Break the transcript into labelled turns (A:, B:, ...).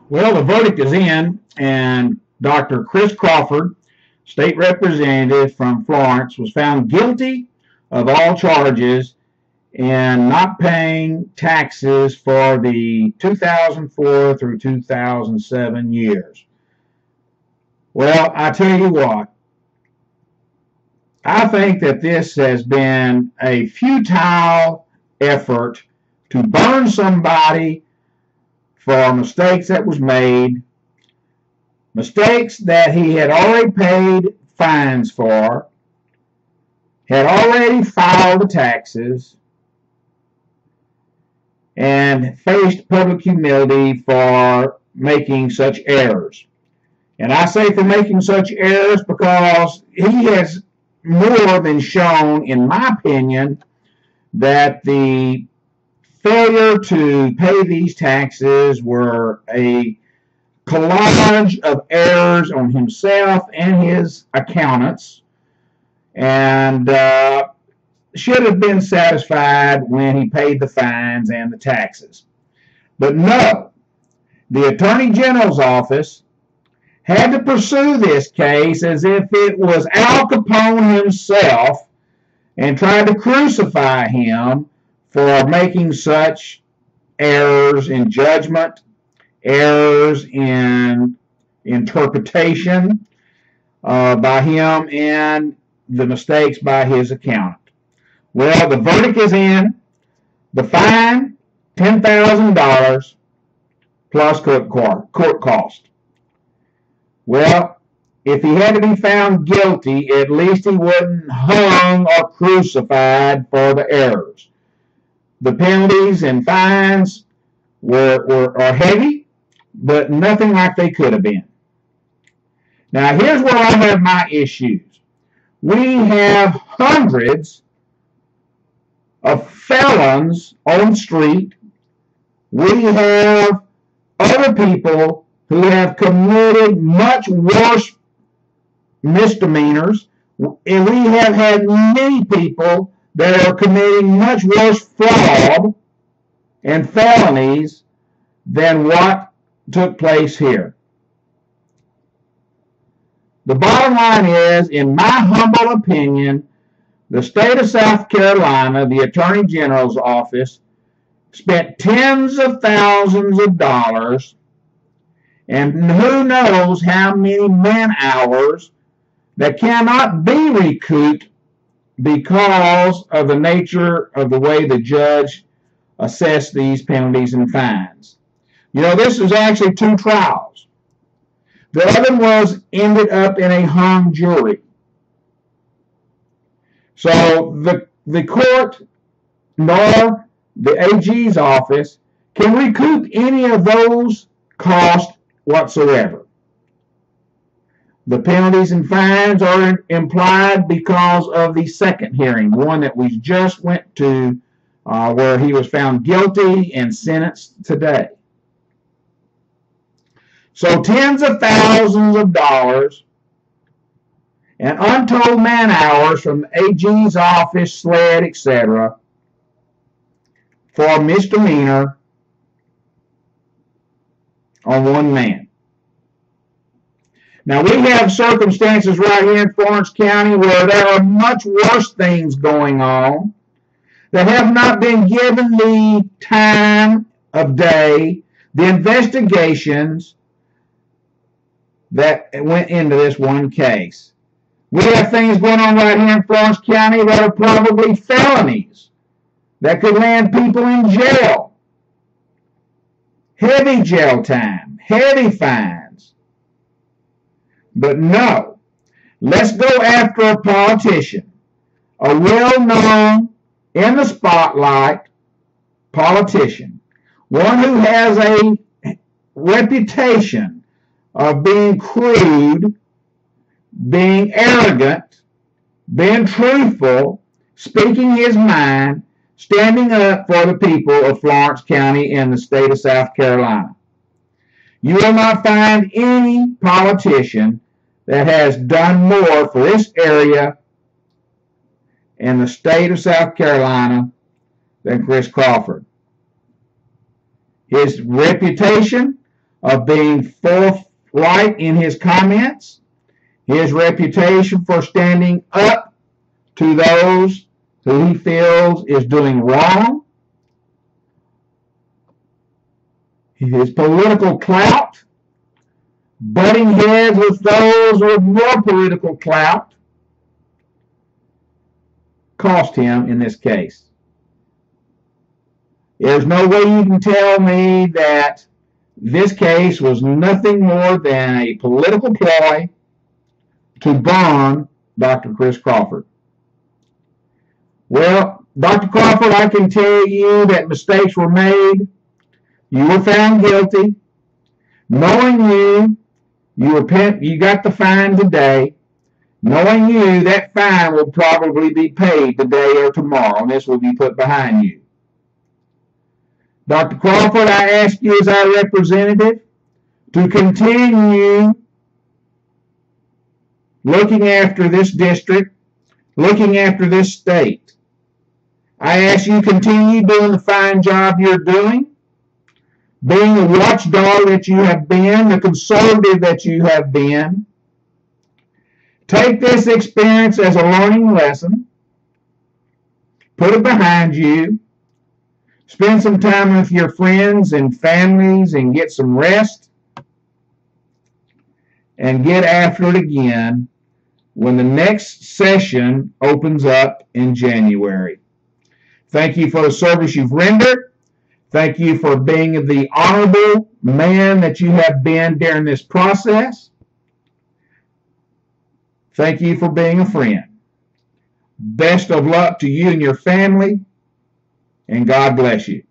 A: Well, the verdict is in, and Dr. Kris Crawford, state representative from Florence, was found guilty of all charges in not paying taxes for the 2004 through 2007 years. Well, I tell you what, I think that this has been a futile effort to burn somebody for mistakes that was made, mistakes that he had already paid fines for, had already filed the taxes, and faced public humility for making such errors. And I say for making such errors because he has more than shown, in my opinion, that the failure to pay these taxes were a collage of errors on himself and his accountants, and should have been satisfied when he paid the fines and the taxes. But no, the Attorney General's office had to pursue this case as if it was Al Capone himself and tried to crucify him for making such errors in judgment, errors in interpretation by him, and the mistakes by his accountant. Well, the verdict is in. The fine, $10,000 plus court cost. Well, if he had to be found guilty, at least he wasn't hung or crucified for the errors. The penalties and fines are heavy, but nothing like they could have been. Now, here's where I have my issues. We have hundreds of felons on the street. We have other people who have committed much worse misdemeanors, and we have had many people that are committing much worse fraud and felonies than what took place here. The bottom line is, in my humble opinion, the state of South Carolina, the Attorney General's office, spent tens of thousands of dollars and who knows how many man-hours that cannot be recouped because of the nature of the way the judge assessed these penalties and fines. You know, this is actually two trials. The other was ended up in a hung jury. So the court nor the AG's office can recoup any of those costs whatsoever. The penalties and fines are implied because of the second hearing, the one that we just went to, where he was found guilty and sentenced today. So tens of thousands of dollars and untold man hours from the AG's office, SLED, etc., for a misdemeanor on one man. Now, we have circumstances right here in Florence County where there are much worse things going on that have not been given the time of day, the investigations that went into this one case. We have things going on right here in Florence County that are probably felonies that could land people in jail. Heavy jail time, heavy fines. But no, let's go after a politician, a well-known, in the spotlight politician, one who has a reputation of being crude, being arrogant, being truthful, speaking his mind, standing up for the people of Florence County and the state of South Carolina. You will not find any politician that has done more for this area in the state of South Carolina than Kris Crawford. His reputation of being forthright in his comments, his reputation for standing up to those who he feels is doing wrong, his political clout, butting heads with those with more political clout, cost him in this case. There's no way you can tell me that this case was nothing more than a political ploy to burn Dr. Kris Crawford. Well, Dr. Crawford, I can tell you that mistakes were made. You were found guilty. Knowing you got the fine today. Knowing you, that fine will probably be paid today or tomorrow, and this will be put behind you. Dr. Crawford, I ask you as our representative to continue looking after this district, looking after this state. I ask you to continue doing the fine job you're doing, being the watchdog that you have been, the conservative that you have been. Take this experience as a learning lesson. Put it behind you. Spend some time with your friends and families and get some rest. And get after it again when the next session opens up in January. Thank you for the service you've rendered. Thank you for being the honorable man that you have been during this process. Thank you for being a friend. Best of luck to you and your family, and God bless you.